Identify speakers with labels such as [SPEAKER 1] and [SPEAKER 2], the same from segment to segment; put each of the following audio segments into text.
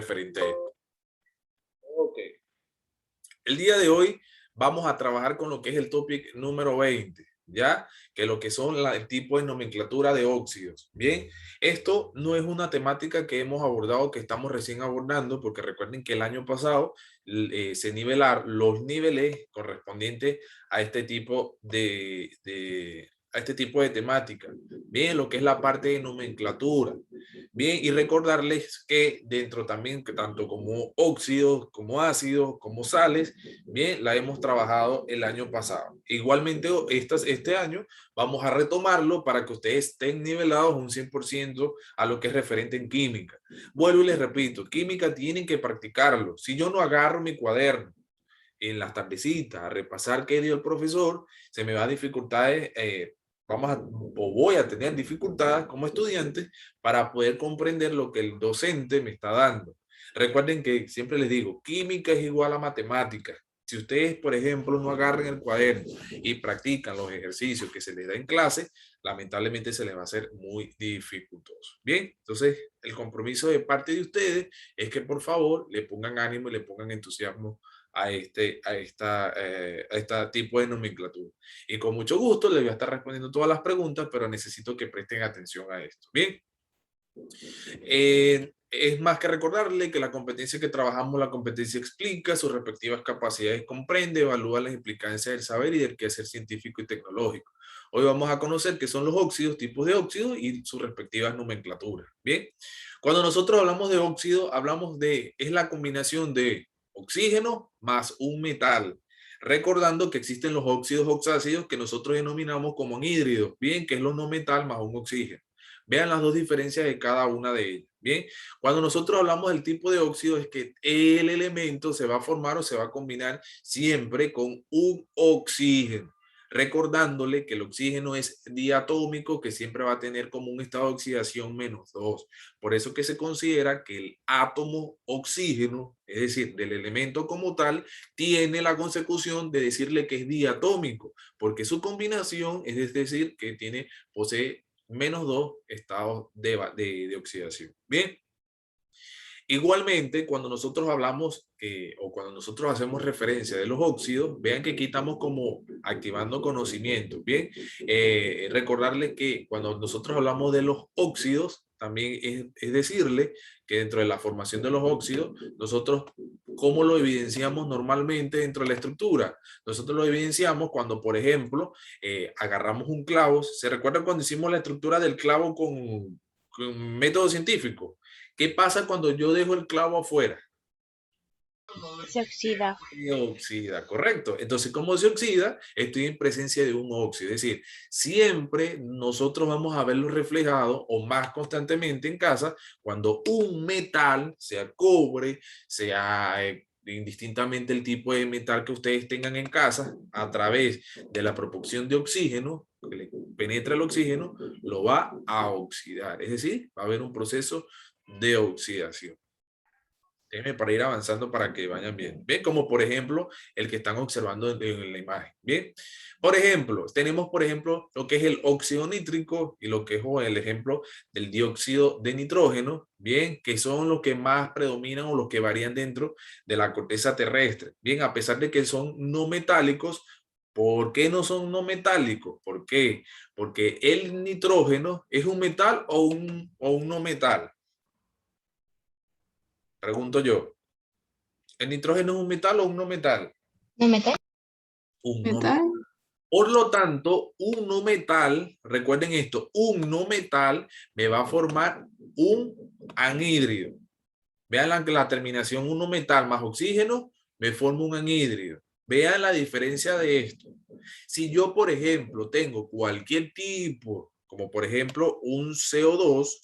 [SPEAKER 1] referente a esto. Ok. El día de hoy vamos a trabajar con lo que es el topic número 20, ¿ya? Que lo que son el tipo de nomenclatura de óxidos. Bien, esto no es una temática que hemos abordado, que estamos recién abordando, porque recuerden que el año pasado se nivelaron los niveles correspondientes a este tipo a este tipo de temática. Bien, lo que es la parte de nomenclatura. Bien, y recordarles que dentro también, que tanto como óxidos, como ácidos, como sales, bien, la hemos trabajado el año pasado. Igualmente, este año vamos a retomarlo para que ustedes estén nivelados un 100% a lo que es referente en química. Vuelvo y les repito, química tienen que practicarlo. Si yo no agarro mi cuaderno en las tardecitas a repasar qué dio el profesor, se me va a dificultades, voy a tener dificultades como estudiante para poder comprender lo que el docente me está dando. Recuerden que siempre les digo, química es igual a matemáticas. Si ustedes, por ejemplo, no agarran el cuaderno y practican los ejercicios que se les da en clase, lamentablemente se les va a hacer muy dificultoso. Bien, entonces el compromiso de parte de ustedes es que por favor le pongan ánimo y le pongan entusiasmo a este tipo de nomenclatura. Y con mucho gusto les voy a estar respondiendo todas las preguntas, pero necesito que presten atención a esto. Bien. Es más que recordarle que la competencia que trabajamos, la competencia explica sus respectivas capacidades, comprende, evalúa las implicancias del saber y del quehacer científico y tecnológico. Hoy vamos a conocer qué son los óxidos, tipos de óxidos y sus respectivas nomenclaturas. Bien, cuando nosotros hablamos de óxido, es la combinación de oxígeno más un metal. Recordando que existen los óxidos oxácidos que nosotros denominamos como anhídridos, bien, que es lo no metal más un oxígeno. Vean las dos diferencias de cada una de ellas. Bien, cuando nosotros hablamos del tipo de óxido es que el elemento se va a formar o se va a combinar siempre con un oxígeno. Recordándole que el oxígeno es diatómico, que siempre va a tener como un estado de oxidación -2. Por eso que se considera que el átomo oxígeno, es decir, del elemento como tal, tiene la consecución de decirle que es diatómico, porque su combinación es decir, que posee -2 estados de oxidación. Bien. Igualmente, cuando nosotros hablamos o cuando nosotros hacemos referencia de los óxidos, vean que aquí estamos como activando conocimiento. Bien, recordarles que cuando nosotros hablamos de los óxidos, también es decirle que dentro de la formación de los óxidos, nosotros, ¿cómo lo evidenciamos normalmente dentro de la estructura? Nosotros lo evidenciamos cuando, por ejemplo, agarramos un clavo. ¿Se recuerdan cuando hicimos la estructura del clavo con método científico? ¿Qué pasa cuando yo dejo el clavo afuera?
[SPEAKER 2] Se oxida.
[SPEAKER 1] Se oxida, correcto. Entonces, ¿cómo se oxida? Estoy en presencia de un óxido. Es decir, siempre nosotros vamos a verlo reflejado o más constantemente en casa cuando un metal, sea cobre, sea indistintamente el tipo de metal que ustedes tengan en casa, a través de la propulsión de oxígeno, que le penetra el oxígeno, lo va a oxidar. Es decir, va a haber un proceso de oxidación. Déjenme para ir avanzando para que vayan bien. Bien, como por ejemplo el que están observando en la imagen. Bien, por ejemplo, tenemos por ejemplo lo que es el óxido nítrico y lo que es el ejemplo del dióxido de nitrógeno. Bien, que son los que más predominan o los que varían dentro de la corteza terrestre. Bien, a pesar de que son no metálicos. ¿Por qué no son no metálicos? ¿Por qué? Porque el nitrógeno es un metal o un no metal. Pregunto yo. ¿El nitrógeno es un metal o un no metal?
[SPEAKER 2] ¿No metal?
[SPEAKER 1] Un no metal.
[SPEAKER 2] ¿Metal?
[SPEAKER 1] Por lo tanto, un no metal, recuerden esto, un no metal me va a formar un anhídrido. Vean la terminación un no metal más oxígeno, me forma un anhídrido. Vean la diferencia de esto. Si yo, por ejemplo, tengo cualquier tipo, como por ejemplo un CO2,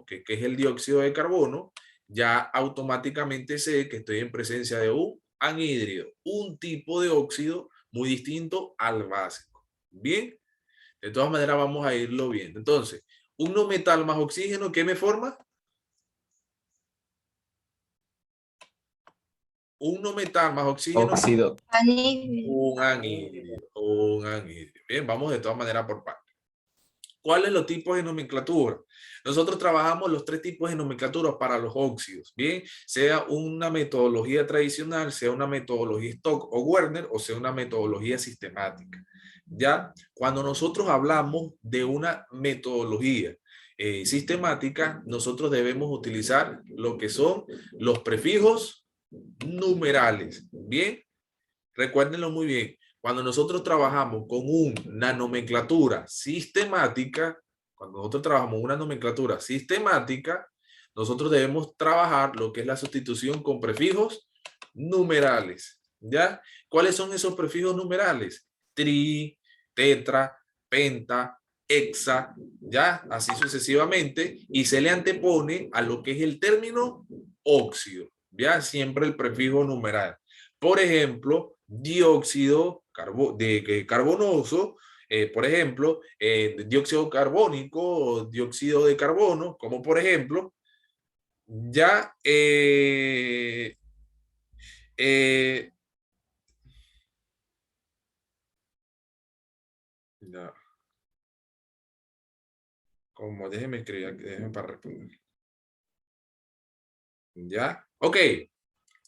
[SPEAKER 1] que es el dióxido de carbono, ya automáticamente sé que estoy en presencia de un anhídrido, un tipo de óxido muy distinto al básico. Bien, de todas maneras vamos a irlo viendo. Entonces, un no metal más oxígeno, ¿qué me forma? Un no metal más oxígeno,
[SPEAKER 3] Óxido.
[SPEAKER 2] Anhídrido.
[SPEAKER 1] un anhídrido, un anhídrido. Bien, vamos de todas maneras por partes. ¿Cuáles los tipos de nomenclatura? Nosotros trabajamos los 3 tipos de nomenclatura para los óxidos, bien, sea una metodología tradicional, sea una metodología Stock o Werner, o sea una metodología sistemática. Ya, cuando nosotros hablamos de una metodología sistemática, nosotros debemos utilizar lo que son los prefijos numerales, bien, recuérdenlo muy bien. Cuando nosotros trabajamos con una nomenclatura sistemática, nosotros debemos trabajar lo que es la sustitución con prefijos numerales, ¿ya? ¿Cuáles son esos prefijos numerales? Tri, tetra, penta, hexa, ¿ya? Así sucesivamente, y se le antepone a lo que es el término óxido, ¿ya? Siempre el prefijo numeral. Por ejemplo, dióxido carbonoso, por ejemplo, dióxido carbónico o dióxido de carbono, como por ejemplo, ya ya, como déjeme escribir aquí, déjeme para responder. Ya, ok.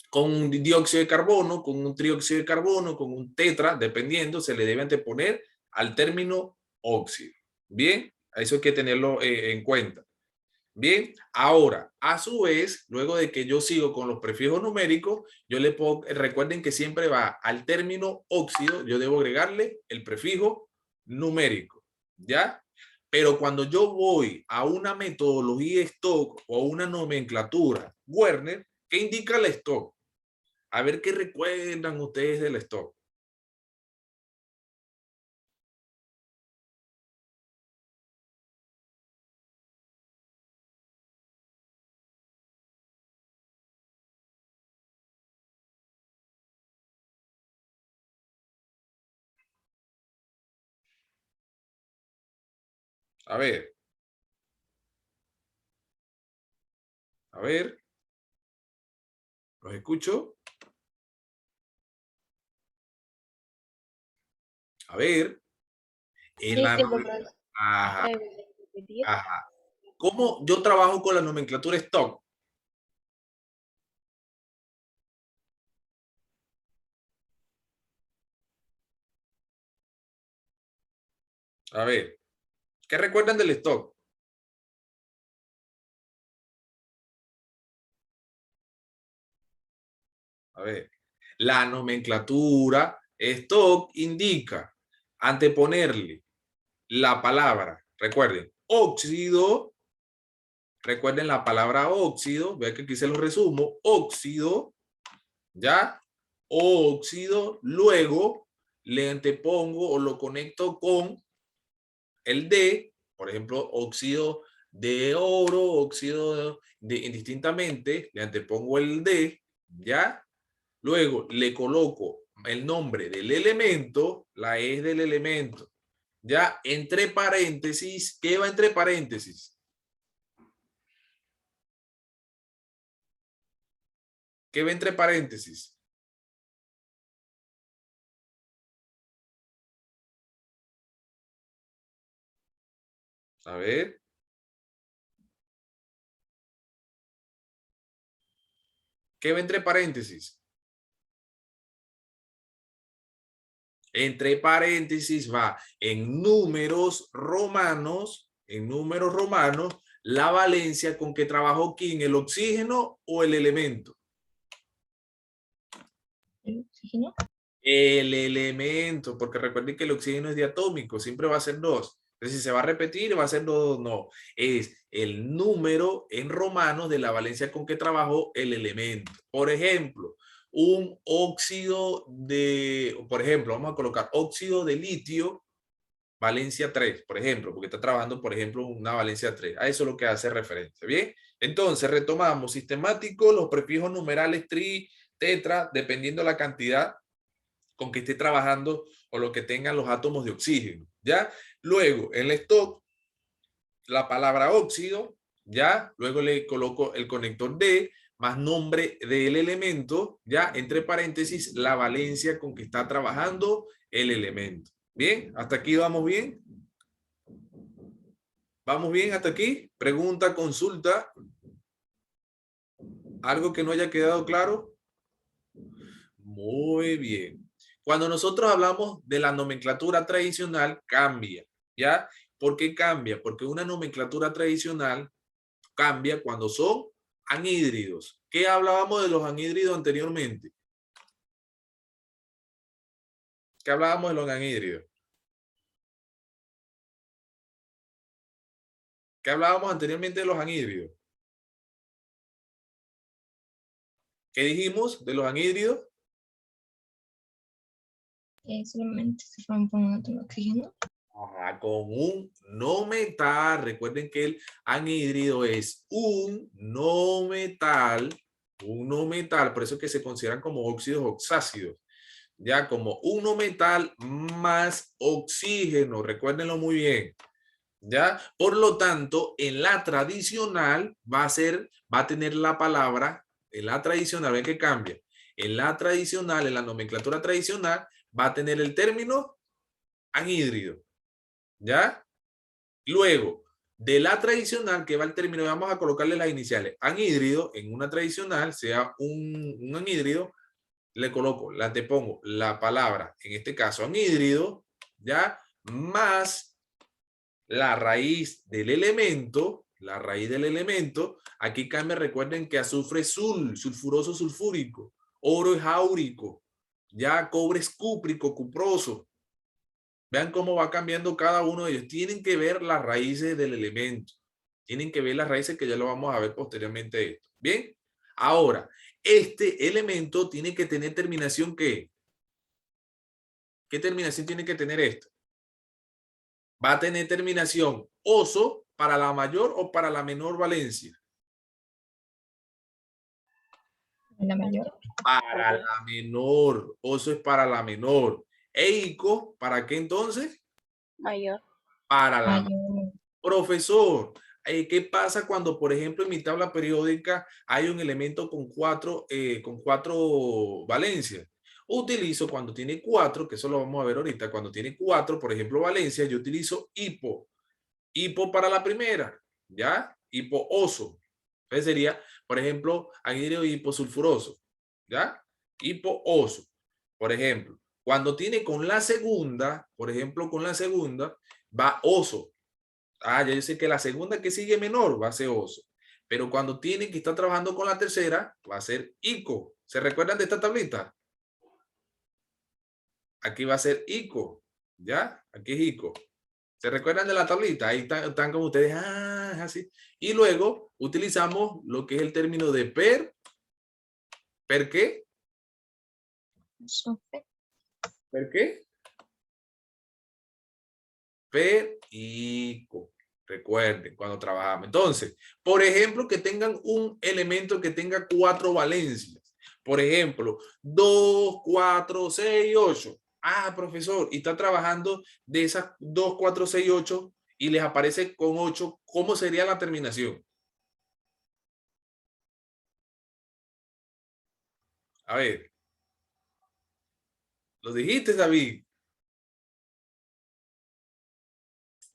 [SPEAKER 1] Con un dióxido de carbono, con un trióxido de carbono, con un tetra, dependiendo, se le debe anteponer al término óxido. Bien, eso hay que tenerlo en cuenta. Bien, ahora, a su vez, luego de que yo sigo con los prefijos numéricos, yo le puedo, recuerden que siempre va al término óxido, yo debo agregarle el prefijo numérico, ¿ya? Pero cuando yo voy a una metodología Stock o una nomenclatura Werner, ¿qué indica el Stock? A ver qué recuerdan ustedes del Stock. A ver, a ver, los escucho. A ver, en la
[SPEAKER 2] Disculpe, profesor.
[SPEAKER 1] ajá,
[SPEAKER 2] ¿Puede repetir?
[SPEAKER 1] ajá. ¿Cómo yo trabajo con la nomenclatura Stock? A ver, ¿qué recuerdan del Stock? A ver, la nomenclatura Stock indica anteponerle la palabra, recuerden, óxido, recuerden la palabra óxido, vean que aquí se lo resumo, óxido, ¿ya? Óxido, luego le antepongo o lo conecto con el D, por ejemplo, óxido de oro, óxido indistintamente, le antepongo el D, ¿ya? Luego le coloco el nombre del elemento, la E del elemento, ¿ya? Entre paréntesis, ¿qué va entre paréntesis? ¿Qué va entre paréntesis? A ver, ¿qué va entre paréntesis? Entre paréntesis va en números romanos, la valencia con que trabajó quién, el oxígeno o el elemento.
[SPEAKER 2] ¿El oxígeno?
[SPEAKER 1] El elemento, porque recuerden que el oxígeno es diatómico, siempre va a ser 2. Entonces, si se va a repetir, va a ser 2, no. Es el número en romanos de la valencia con que trabajó el elemento. Por ejemplo, un óxido de, por ejemplo, vamos a colocar óxido de litio, valencia 3, por ejemplo, porque está trabajando, por ejemplo, una valencia 3. A eso es lo que hace referencia. Bien, entonces retomamos sistemático, los prefijos numerales tri, tetra, dependiendo de la cantidad con que esté trabajando o lo que tengan los átomos de oxígeno, ¿ya? Luego, en el stock, la palabra óxido, ¿ya? Luego le coloco el conector D más nombre del elemento, ¿ya? Entre paréntesis, la valencia con que está trabajando el elemento. ¿Bien? ¿Hasta aquí vamos bien? ¿Vamos bien hasta aquí? Pregunta, consulta. ¿Algo que no haya quedado claro? Muy bien. Cuando nosotros hablamos de la nomenclatura tradicional, cambia, ¿ya? ¿Por qué cambia? Porque una nomenclatura tradicional cambia cuando son anhídridos. ¿Qué hablábamos de los anhídridos anteriormente? ¿Qué hablábamos de los anhídridos? ¿Qué hablábamos anteriormente de los anhídridos? ¿Qué dijimos de los anhídridos?
[SPEAKER 2] Solamente se forman por un átomo de oxígeno.
[SPEAKER 1] Ajá, con un no metal. Recuerden que el anhídrido es un no metal, por eso que se consideran como óxidos oxácidos, ya como un no metal más oxígeno, recuérdenlo muy bien, ya. Por lo tanto, en la tradicional va a tener la palabra, en la tradicional, ven que cambia, en la tradicional, en la nomenclatura tradicional, va a tener el término anhídrido. ¿Ya? Luego, de la tradicional, que va el término, vamos a colocarle las iniciales. Anhídrido, en una tradicional, sea un anhídrido, te pongo la palabra, en este caso anhídrido, ¿ya? Más la raíz del elemento, aquí cambia, recuerden que azufre es sulfuroso sulfúrico, oro es áurico, ya cobre es cúprico, cuproso. Vean cómo va cambiando cada uno de ellos. Tienen que ver las raíces del elemento. Tienen que ver las raíces que ya lo vamos a ver posteriormente esto. Bien. Ahora, este elemento tiene que tener terminación ¿qué? ¿Qué terminación tiene que tener esto? Va a tener terminación oso para la mayor o para la menor valencia.
[SPEAKER 2] La mayor.
[SPEAKER 1] Para la menor. Oso es para la menor. Eico, ¿para qué entonces?
[SPEAKER 3] Mayor.
[SPEAKER 1] Para la
[SPEAKER 2] Mayor.
[SPEAKER 1] Profesor, ¿qué pasa cuando, por ejemplo, en mi tabla periódica hay un elemento con cuatro valencias? Utilizo cuando tiene cuatro, que eso lo vamos a ver ahorita, cuando tiene cuatro, por ejemplo, valencias, yo utilizo hipo. Hipo para la primera, ¿ya? Hipo oso. Entonces sería, por ejemplo, anhídrido hiposulfuroso, ¿ya? Hipo oso. Por ejemplo, cuando tiene con la segunda, por ejemplo, con la segunda, va oso. Ah, ya yo sé que la segunda que sigue menor va a ser oso. Pero cuando tiene que estar trabajando con la tercera, va a ser ico. ¿Se recuerdan de esta tablita? Aquí va a ser ico. ¿Ya? Aquí es ico. ¿Se recuerdan de la tablita? Ahí están como ustedes. Ah, es así. Y luego utilizamos lo que es el término de per. ¿Per qué?
[SPEAKER 2] Azufre.
[SPEAKER 1] ¿Per qué? Perico. Recuerden cuando trabajamos. Entonces, por ejemplo, que tengan un elemento que tenga cuatro valencias. Por ejemplo, 2, 4, 6, 8. Ah, profesor, y está trabajando de esas 2, 4, 6, 8 y les aparece con 8. ¿Cómo sería la terminación? A ver. Lo dijiste, David.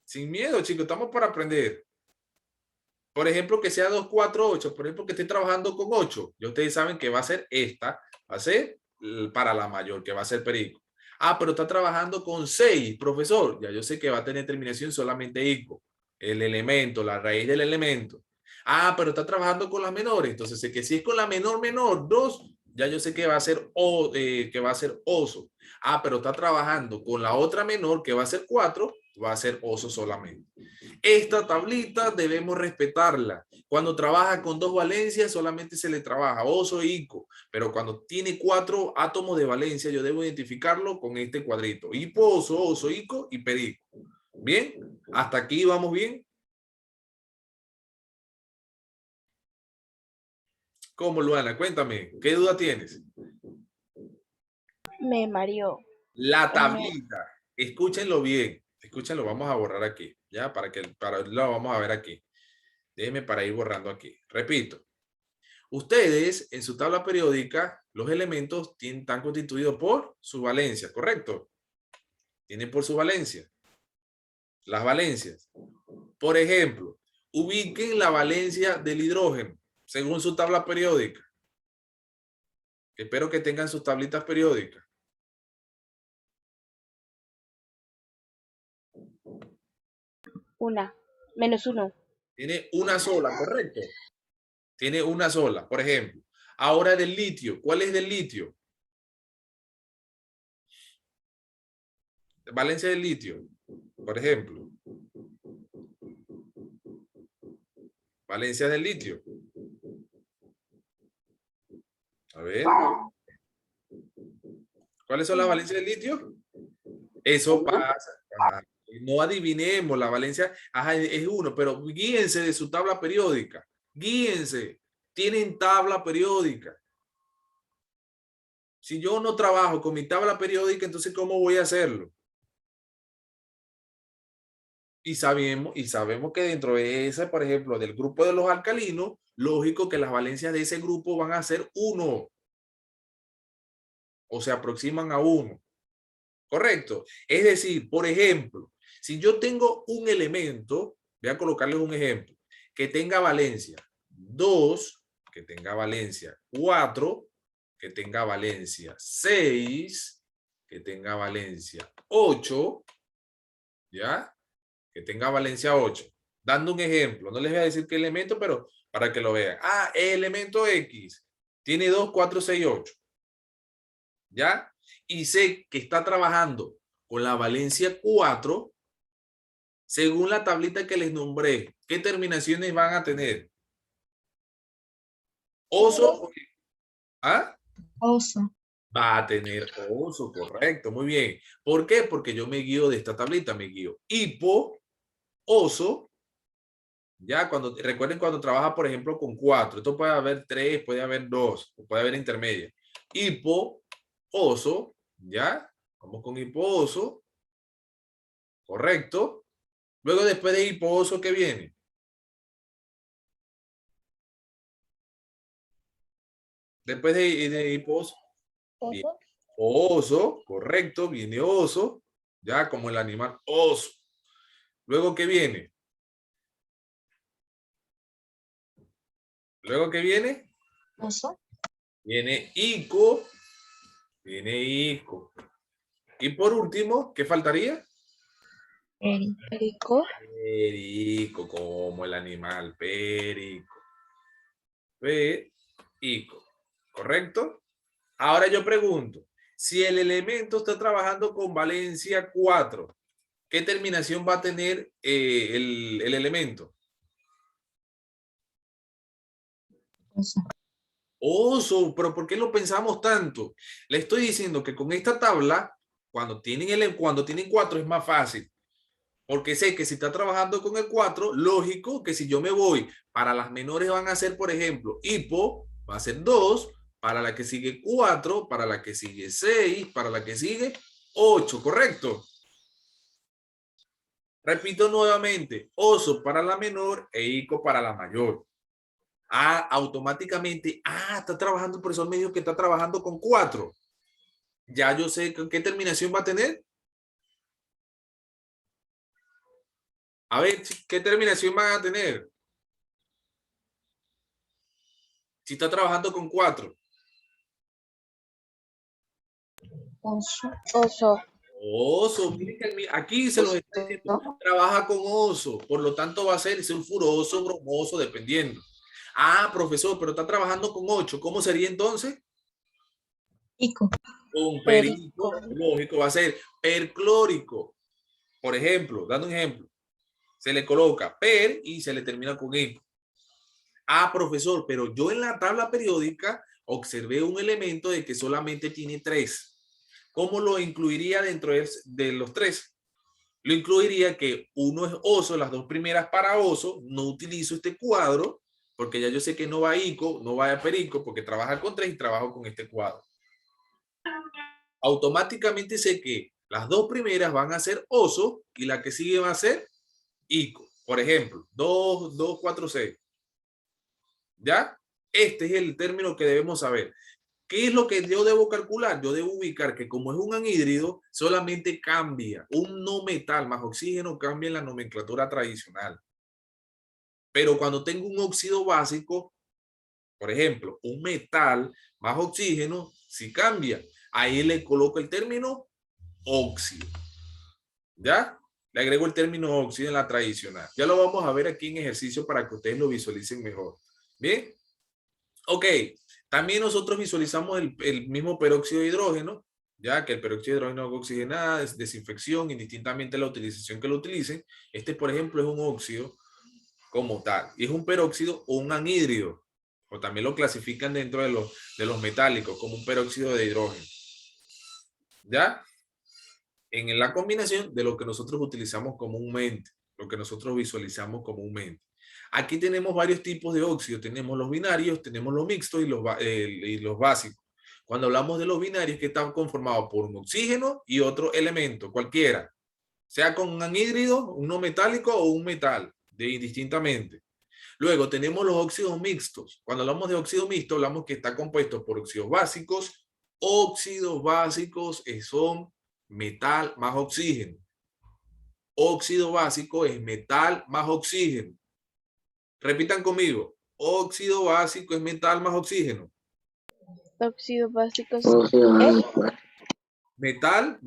[SPEAKER 1] Sin miedo, chicos, estamos para aprender. Por ejemplo, que sea 2, 4, 8. Por ejemplo, que esté trabajando con 8. Ya ustedes saben que va a ser esta. Va a ser para la mayor, que va a ser perico. Ah, pero está trabajando con 6, profesor. Ya yo sé que va a tener terminación solamente ico. El elemento, la raíz del elemento. Ah, pero está trabajando con las menores. Entonces, sé que si es con la menor, 2, ya yo sé que va a ser, que va a ser oso. Ah, pero está trabajando con la otra menor, que va a ser 4, va a ser oso solamente. Esta tablita debemos respetarla. Cuando trabaja con dos valencias, solamente se le trabaja oso e ico. Pero cuando tiene 4 átomos de valencia, yo debo identificarlo con este cuadrito. Hipo, oso, ico y perico. ¿Bien? ¿Hasta aquí vamos bien? ¿Cómo, Luana? Cuéntame, ¿qué duda tienes?
[SPEAKER 3] Me mareó.
[SPEAKER 1] La tablita. Escúchenlo bien. Escúchenlo, vamos a borrar aquí. Ya, para lo vamos a ver aquí. Déjenme para ir borrando aquí. Repito. Ustedes, en su tabla periódica, los elementos están constituidos por su valencia, ¿correcto? Tienen por su valencia. Las valencias. Por ejemplo, ubiquen la valencia del hidrógeno según su tabla periódica. Espero que tengan sus tablitas periódicas.
[SPEAKER 3] Una. -1.
[SPEAKER 1] Tiene una sola, ¿correcto? Tiene una sola, por ejemplo. Ahora del litio. ¿Cuál es del litio? Valencia del litio, por ejemplo. Valencia del litio. A ver. ¿Cuáles son las valencias del litio? Eso pasa. Ajá. No adivinemos la valencia. Ajá, es uno, pero guíense de su tabla periódica. Guíense. Tienen tabla periódica. Si yo no trabajo con mi tabla periódica, entonces ¿cómo voy a hacerlo? Y sabemos que dentro de ese, por ejemplo, del grupo de los alcalinos, lógico que las valencias de ese grupo van a ser 1 o se aproximan a 1. ¿Correcto? Es decir, por ejemplo, si yo tengo un elemento, voy a colocarles un ejemplo, que tenga valencia 2, que tenga valencia 4, que tenga valencia 6, que tenga valencia 8, ¿ya? Que tenga valencia 8. Dando un ejemplo, no les voy a decir qué elemento, pero para que lo vean. Ah, el elemento X tiene 2, 4, 6, 8. ¿Ya? Y sé que está trabajando con la valencia 4, según la tablita que les nombré, ¿qué terminaciones van a tener? Oso. ¿Ah?
[SPEAKER 2] Oso.
[SPEAKER 1] Va a tener oso, correcto, muy bien. ¿Por qué? Porque yo me guío de esta tablita, me guío hipo, oso. Ya, recuerden cuando trabaja, por ejemplo, con 4. Esto puede haber 3, puede haber 2, puede haber intermedia. Hipo, oso, ¿ya? Vamos con hipo, oso. Correcto. Luego, después de hipo, oso, ¿qué viene? Después de hipo, oso. Viene oso, correcto. Viene oso, ya, como el animal oso. Luego, ¿qué viene? Luego, ¿qué viene?
[SPEAKER 2] Oso.
[SPEAKER 1] Viene ico. Viene ico. Y por último, ¿qué faltaría?
[SPEAKER 2] Perico.
[SPEAKER 1] Perico, como el animal, perico. Perico, ¿correcto? Ahora yo pregunto, si el elemento está trabajando con valencia 4, ¿qué terminación va a tener el elemento?
[SPEAKER 2] Oso.
[SPEAKER 1] Oso, pero ¿por qué lo pensamos tanto? Le estoy diciendo que con esta tabla, cuando tienen 4 es más fácil. Porque sé que si está trabajando con el 4, lógico que si yo me voy para las menores van a ser, por ejemplo, hipo, va a ser 2, para la que sigue 4, para la que sigue 6, para la que sigue 8, ¿correcto? Repito nuevamente, oso para la menor e ico para la mayor. Ah, automáticamente, está trabajando, por eso me dijo que está trabajando con 4. Ya yo sé qué terminación va a tener. A ver, ¿qué terminación van a tener? Si está trabajando con 4.
[SPEAKER 2] Oso.
[SPEAKER 3] Oso.
[SPEAKER 1] Oso, miren que aquí se los está diciendo, trabaja con oso, por lo tanto va a ser sulfuroso, bromoso, dependiendo. Ah, profesor, pero está trabajando con 8, ¿cómo sería entonces?
[SPEAKER 2] Ico.
[SPEAKER 1] Con perico, lógico, va a ser perclórico. Por ejemplo, dando un ejemplo, se le coloca per y se le termina con ico. Ah, profesor, pero yo en la tabla periódica observé un elemento de que solamente tiene 3. ¿Cómo lo incluiría dentro de los 3? Lo incluiría que uno es oso, las 2 primeras para oso, no utilizo este cuadro, porque ya yo sé que no va a ico, no va a perico, porque trabaja con 3 y trabajo con este cuadro. Automáticamente sé que las 2 primeras van a ser oso y la que sigue va a ser ico. Por ejemplo, 2, 2, 4, 6. ¿Ya? Este es el término que debemos saber. ¿Qué es lo que yo debo calcular? Yo debo ubicar que como es un anhídrido, solamente cambia un no metal más oxígeno, cambia en la nomenclatura tradicional. Pero cuando tengo un óxido básico, por ejemplo, un metal más oxígeno, sí cambia. Ahí le coloco el término óxido. ¿Ya? Le agrego el término óxido en la tradicional. Ya lo vamos a ver aquí en ejercicio para que ustedes lo visualicen mejor. ¿Bien? Ok. También nosotros visualizamos el mismo peróxido de hidrógeno, ya que el peróxido de hidrógeno oxigenada es desinfección, indistintamente la utilización que lo utilicen. Este, por ejemplo, es un óxido como tal. Y es un peróxido o un anhídrido. O también lo clasifican dentro de los metálicos como un peróxido de hidrógeno. ¿Ya? En la combinación de lo que nosotros utilizamos comúnmente, lo que nosotros visualizamos comúnmente. Aquí tenemos varios tipos de óxidos. Tenemos los binarios, tenemos los mixtos y los básicos. Cuando hablamos de los binarios, que están conformados por un oxígeno y otro elemento, cualquiera. Sea con un anhídrido, un no metálico o un metal, indistintamente. Luego tenemos los óxidos mixtos. Cuando hablamos de óxido mixto, hablamos que está compuesto por óxidos básicos. Óxidos básicos son metal más oxígeno. Óxido básico es metal más oxígeno. Repitan conmigo. Óxido básico es metal más oxígeno.
[SPEAKER 2] Óxido básico es
[SPEAKER 1] Metal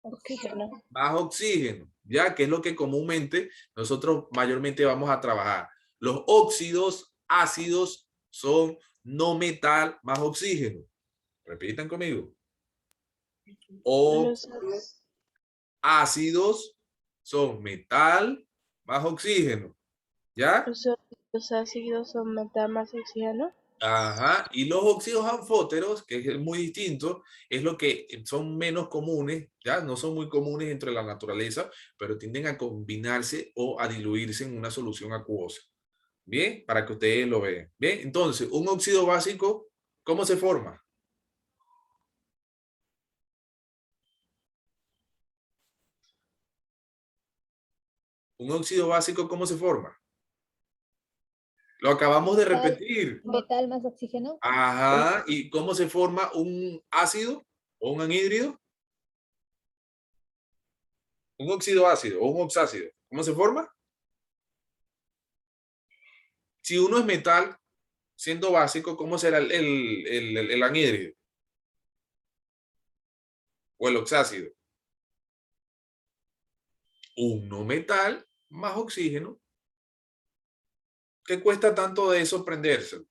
[SPEAKER 2] oxígeno.
[SPEAKER 1] más oxígeno. Ya que es lo que comúnmente nosotros mayormente vamos a trabajar. Los óxidos ácidos son no metal más oxígeno. Repitan conmigo. O ácidos son metal más oxígeno. ¿Ya?
[SPEAKER 2] Los ácidos son metal más oxígeno.
[SPEAKER 1] Ajá. Y los óxidos anfóteros, que es muy distinto, es lo que son menos comunes, ya no son muy comunes entre la naturaleza, pero tienden a combinarse o a diluirse en una solución acuosa. Bien, para que ustedes lo vean. Bien, entonces, un óxido básico, ¿cómo se forma? Un óxido básico, ¿cómo se forma? Lo acabamos de repetir.
[SPEAKER 3] Metal más oxígeno.
[SPEAKER 1] Ajá. ¿Y cómo se forma un ácido o un anhídrido? Un óxido ácido o un oxácido. ¿Cómo se forma? Si uno es metal, siendo básico, ¿cómo será el anhídrido? O el oxácido. Un no metal más oxígeno. ¿Qué cuesta tanto de eso prenderse?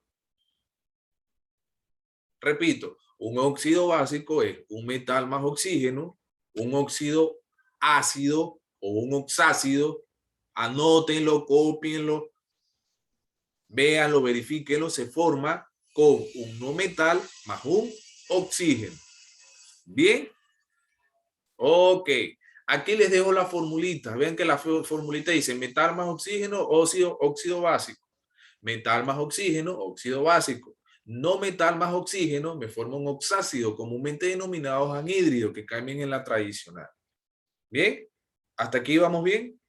[SPEAKER 1] Repito, un óxido básico es un metal más oxígeno, un óxido ácido o un oxácido. Anótenlo, cópienlo, véanlo, verifíquenlo. Se forma con un no metal más un oxígeno. Bien. Ok. Aquí les dejo la formulita. Vean que la formulita dice metal más oxígeno, óxido básico. Metal más oxígeno, óxido básico. No metal más oxígeno me forma un oxácido, comúnmente denominados anhídridos, que cambian en la tradicional. Bien, hasta aquí vamos bien.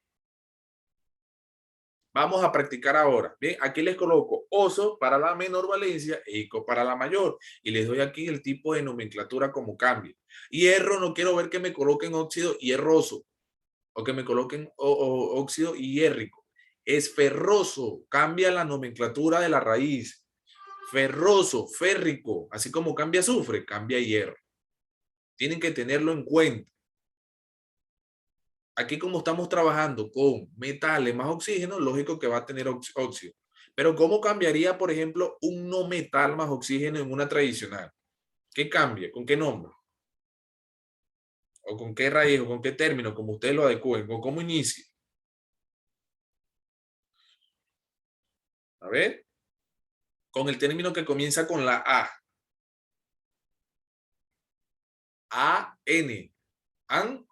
[SPEAKER 1] Vamos a practicar ahora. Bien, aquí les coloco oso para la menor valencia e ico para la mayor. Y les doy aquí el tipo de nomenclatura como cambia. Hierro, no quiero ver que me coloquen óxido hierroso o que me coloquen óxido hierrico. Es ferroso, cambia la nomenclatura de la raíz. Ferroso, férrico, así como cambia azufre, cambia hierro. Tienen que tenerlo en cuenta. Aquí como estamos trabajando con metales más oxígeno, lógico que va a tener óxido. Pero ¿cómo cambiaría, por ejemplo, un no metal más oxígeno en una tradicional? ¿Qué cambia? ¿Con qué nombre? ¿O con qué raíz? ¿O con qué término? Como ustedes lo adecúen. ¿O cómo inicia? A ver. Con el término que comienza con la A. A-N. ¿An?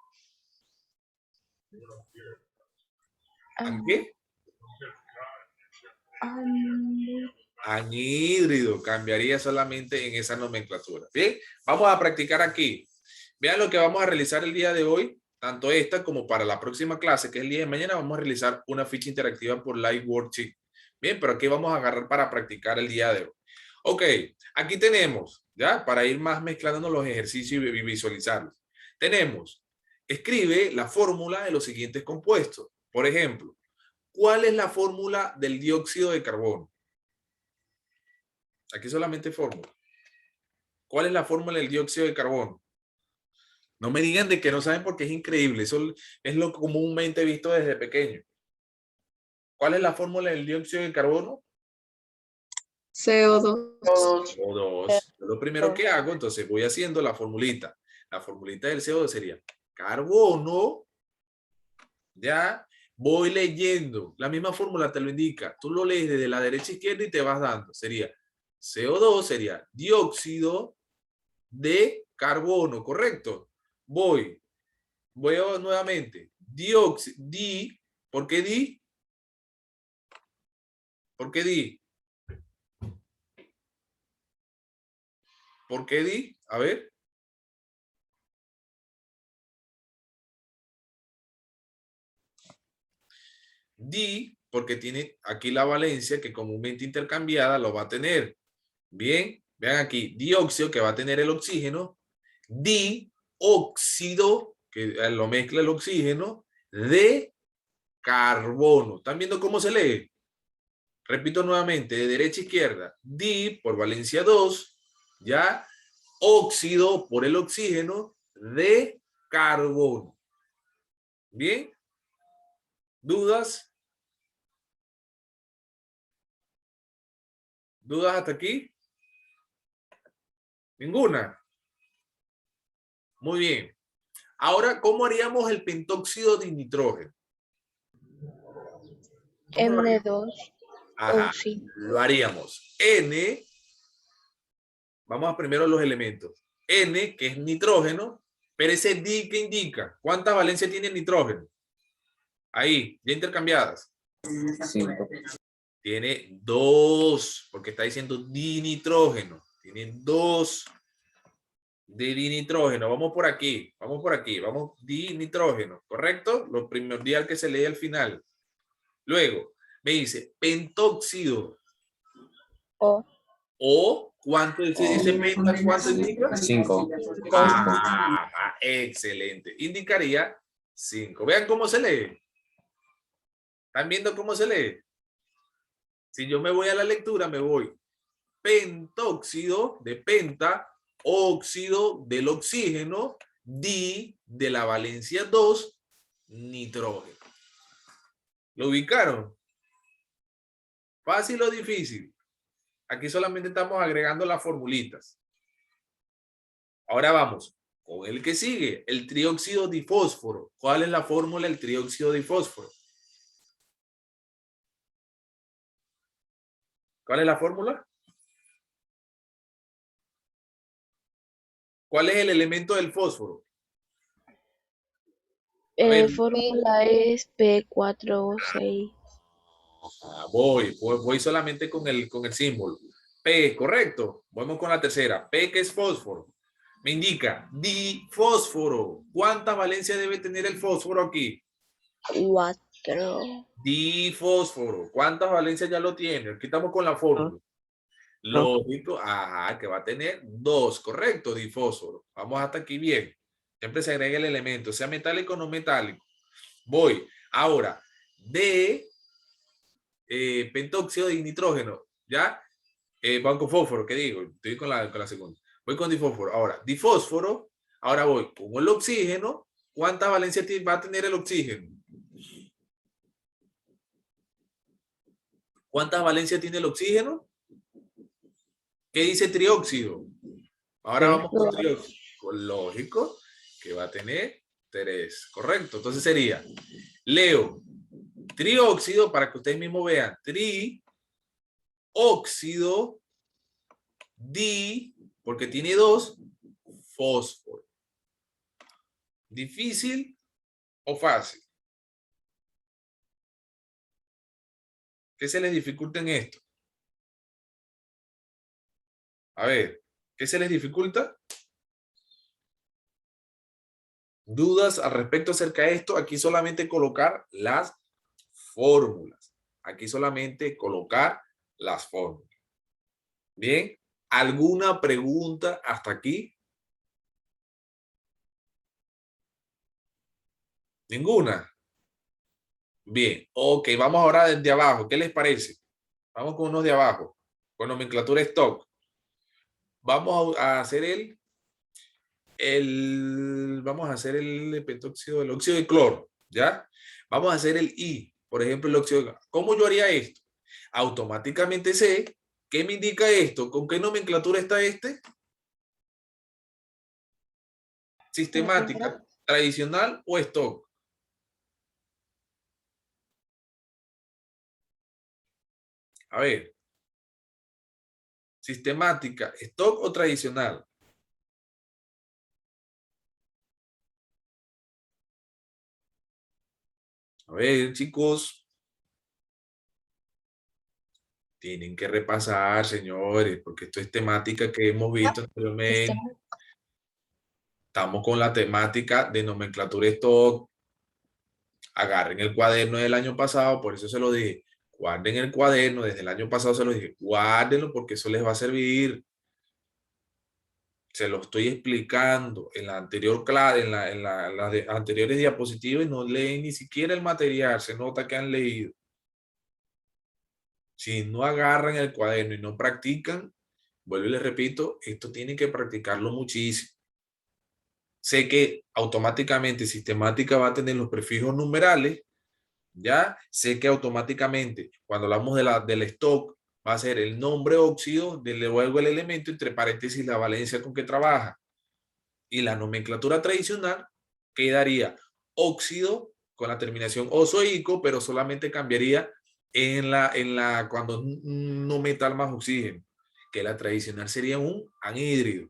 [SPEAKER 1] ¿An qué? Anhídrido. Cambiaría solamente en esa nomenclatura. Bien, vamos a practicar aquí. Vean lo que vamos a realizar el día de hoy, tanto esta como para la próxima clase, que es el día de mañana, vamos a realizar una ficha interactiva por Live Worksheet. Bien, pero aquí vamos a agarrar para practicar el día de hoy. Ok, aquí tenemos, ya, para ir más mezclando los ejercicios y visualizarlos. Tenemos, escribe la fórmula de los siguientes compuestos. Por ejemplo, ¿Cuál es la fórmula del dióxido de carbono? Aquí solamente fórmula. ¿Cuál es la fórmula del dióxido de carbono? No me digan de que no saben porque es increíble. Eso es lo comúnmente visto desde pequeño. ¿Cuál es la fórmula del dióxido de carbono?
[SPEAKER 2] CO2.
[SPEAKER 1] CO2. Lo primero que hago, entonces voy haciendo la formulita. La formulita del CO2 sería carbono. Ya voy leyendo. La misma fórmula te lo indica. Tú lo lees desde la derecha a izquierda y te vas dando. Sería CO2, sería dióxido de carbono, ¿correcto? Voy nuevamente. Dióxido, ¿por qué di? ¿Por qué di? ¿Por qué di? A ver. Di, porque tiene aquí la valencia que comúnmente intercambiada lo va a tener. Bien, vean aquí, dióxido que va a tener el oxígeno, dióxido, que lo mezcla el oxígeno, de carbono. ¿Están viendo cómo se lee? Repito nuevamente, de derecha a izquierda, di por valencia 2, ya, óxido por el oxígeno de carbono. Bien, ¿dudas? ¿Dudas hasta aquí? ¿Ninguna? Muy bien. Ahora, ¿cómo haríamos el pentóxido de nitrógeno? ¿Cómo lo haríamos?
[SPEAKER 2] N2
[SPEAKER 1] Ajá,
[SPEAKER 2] oxi.
[SPEAKER 1] lo haríamos. N, vamos a primero los elementos. N, que es nitrógeno, pero ese di, ¿qué indica? ¿Cuántas valencias tiene el nitrógeno? Ahí, ya intercambiadas.
[SPEAKER 3] 5.
[SPEAKER 1] Tiene 2, porque está diciendo dinitrógeno. Tiene 2 de dinitrógeno. Vamos por aquí, vamos dinitrógeno, ¿correcto? Lo primordial que se lee al final. Luego, me dice pentóxido. O, ¿cuánto ese penta? ¿Cuánto indica?
[SPEAKER 3] 5.
[SPEAKER 1] Ah, excelente. Indicaría 5. Vean cómo se lee. ¿Están viendo cómo se lee? Si yo me voy a la lectura, me voy pentóxido de penta, óxido del oxígeno, di de la valencia 2, nitrógeno. ¿Lo ubicaron? ¿Fácil o difícil? Aquí solamente estamos agregando las formulitas. Ahora vamos con el que sigue, el trióxido de fósforo. ¿Cuál es la fórmula del trióxido de fósforo? ¿Cuál es la fórmula? ¿Cuál es el elemento del fósforo?
[SPEAKER 2] Fórmula es P4O6.
[SPEAKER 1] Voy solamente con el símbolo. P, correcto. Vamos con la tercera. P, que es fósforo. Me indica difósforo. ¿Cuántas valencias debe tener el fósforo aquí?
[SPEAKER 2] 4.
[SPEAKER 1] Difósforo. ¿Cuántas valencias ya lo tiene? Aquí estamos con la fórmula. Lógico, ajá, que va a tener 2, correcto, difósforo. Vamos hasta aquí bien. Siempre se agrega el elemento, sea metálico o no metálico. Voy. Ahora, de pentóxido de nitrógeno, ¿ya? Van con fósforo, ¿qué digo? Estoy con la segunda. Voy con difósforo. Ahora, difósforo, ahora voy con el oxígeno. ¿Cuántas valencias va a tener el oxígeno? ¿Cuántas valencias tiene el oxígeno? ¿Qué dice trióxido? Ahora vamos con trióxido. Lógico que va a tener 3, correcto. Entonces sería, leo trióxido para que ustedes mismos vean. Trióxido, porque tiene 2, fósforo. ¿Difícil o fácil? ¿Qué se les dificulta en esto? A ver, ¿qué se les dificulta? ¿Dudas al respecto acerca de esto? Aquí solamente colocar las fórmulas. Aquí solamente colocar las fórmulas. Bien, ¿alguna pregunta hasta aquí? ¿Ninguna? Bien, ok, vamos ahora desde abajo. ¿Qué les parece? Vamos con unos de abajo, con nomenclatura stock. Vamos a hacer vamos a hacer el pentóxido, el óxido de cloro, ¿ya? Vamos a hacer el I, por ejemplo, el óxido de cloro. ¿Cómo yo haría esto? Automáticamente sé qué me indica esto, con qué nomenclatura está este. Sistemática, tradicional o stock. A ver, sistemática, stock o tradicional. A ver, chicos, tienen que repasar, señores, porque esto es temática que hemos visto anteriormente.
[SPEAKER 2] Sistema.
[SPEAKER 1] Estamos con la temática de nomenclatura stock. Agarren el cuaderno del año pasado, por eso se lo dije. Guarden el cuaderno, desde el año pasado se lo dije. Guárdenlo porque eso les va a servir. Se lo estoy explicando en la anterior clase, en las anteriores diapositivas y no leen ni siquiera el material. Se nota que han leído. Si no agarran el cuaderno y no practican, vuelvo y les repito, esto tienen que practicarlo muchísimo. Sé que automáticamente sistemática va a tener los prefijos numerales, ya sé que automáticamente cuando hablamos del stock va a ser el nombre óxido, luego el elemento, entre paréntesis la valencia con que trabaja. Y la nomenclatura tradicional quedaría óxido con la terminación osoico, pero solamente cambiaría cuando no metal más oxígeno, que la tradicional sería un anhídrido.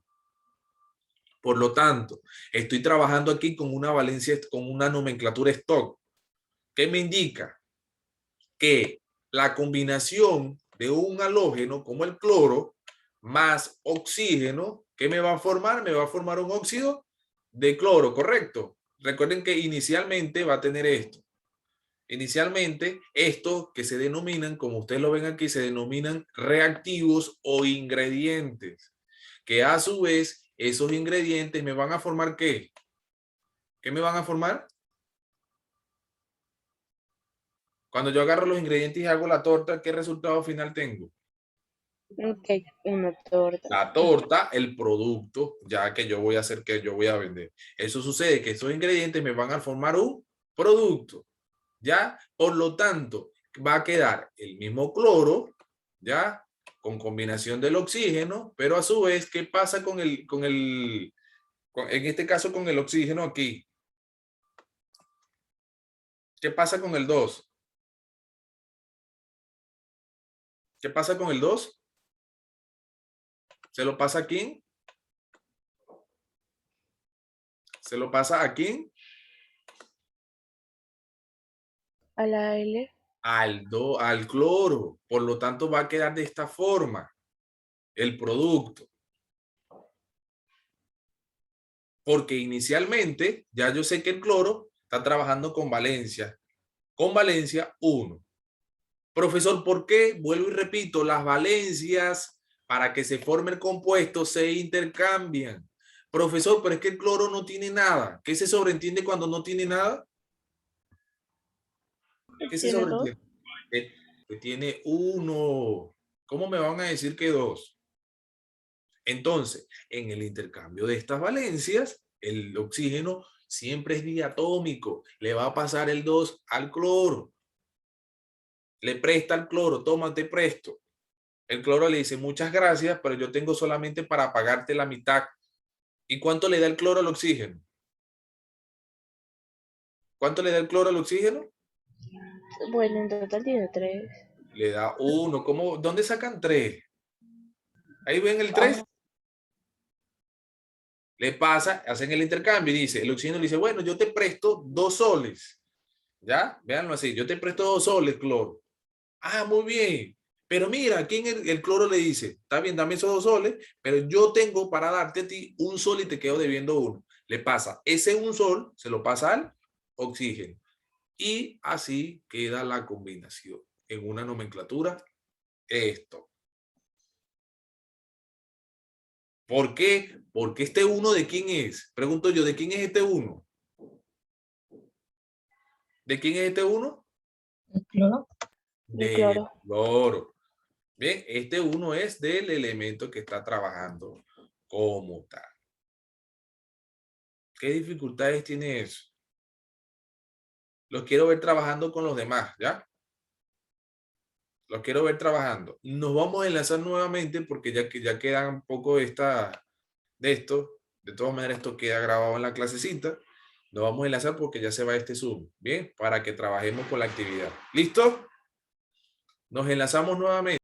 [SPEAKER 1] Por lo tanto, estoy trabajando aquí con una valencia, con una nomenclatura stock. ¿Qué me indica? Que la combinación de un halógeno como el cloro más oxígeno, ¿qué me va a formar? Me va a formar un óxido de cloro, ¿correcto? Recuerden que inicialmente va a tener esto. Inicialmente, estos que se denominan, como ustedes lo ven aquí, se denominan reactivos o ingredientes, que a su vez esos ingredientes me van a formar ¿qué? ¿Qué me van a formar? Cuando yo agarro los ingredientes y hago la torta, ¿qué resultado final tengo?
[SPEAKER 2] Ok, una torta.
[SPEAKER 1] La torta, el producto, ya que yo voy a hacer, que yo voy a vender. Eso sucede que esos ingredientes me van a formar un producto, ¿ya? Por lo tanto, va a quedar el mismo cloro, ¿ya? Con combinación del oxígeno, pero a su vez, ¿qué pasa en este caso con el oxígeno aquí? ¿Qué pasa con el 2? ¿Qué pasa con el 2? ¿Se lo pasa a quién? ¿Se lo pasa a quién?
[SPEAKER 2] A la L.
[SPEAKER 1] Al cloro. Por lo tanto, va a quedar de esta forma el producto. Porque inicialmente ya yo sé que el cloro está trabajando con valencia. Con valencia 1. Profesor, ¿por qué? Vuelvo y repito, las valencias para que se forme el compuesto se intercambian. Profesor, pero es que el cloro no tiene nada. ¿Qué se sobreentiende cuando no tiene nada? ¿Qué se
[SPEAKER 2] Tiene dos.
[SPEAKER 1] sobreentiende? Que tiene 1. ¿Cómo me van a decir que 2? Entonces, en el intercambio de estas valencias, el oxígeno siempre es diatómico. Le va a pasar el 2 al cloro. Le presta al cloro, toma, te presto. El cloro le dice, muchas gracias, pero yo tengo solamente para pagarte la mitad. ¿Y cuánto le da el cloro al oxígeno? ¿Cuánto le da el cloro al oxígeno?
[SPEAKER 2] Bueno, en total tiene tres.
[SPEAKER 1] Le da 1. ¿Cómo? ¿Dónde sacan 3? Ahí ven el 3.
[SPEAKER 2] Ah,
[SPEAKER 1] Le pasa, hacen el intercambio y dice, el oxígeno le dice, bueno, yo te presto 2 soles. ¿Ya? Véanlo así, yo te presto 2 soles, cloro. Ah, muy bien. Pero mira, aquí en el cloro le dice, está bien, dame esos 2 soles, pero yo tengo para darte a ti 1 sol y te quedo debiendo 1. Le pasa ese 1 sol, se lo pasa al oxígeno. Y así queda la combinación en una nomenclatura esto. ¿Por qué? Porque este 1 ¿de quién es? Pregunto yo, ¿de quién es este 1? ¿De quién es este 1?
[SPEAKER 2] El cloro.
[SPEAKER 3] De
[SPEAKER 1] Del
[SPEAKER 3] cloro.
[SPEAKER 1] cloro. Bien, este uno es del elemento que está trabajando como tal. ¿Qué dificultades tiene eso? Los quiero ver trabajando con los demás, ¿ya? Los quiero ver trabajando. Nos vamos a enlazar nuevamente porque ya queda un poco de esto. De todas maneras, esto queda grabado en la clasecita. Nos vamos a enlazar porque ya se va este Zoom, ¿bien? Para que trabajemos con la actividad. ¿Listo? Nos enlazamos nuevamente.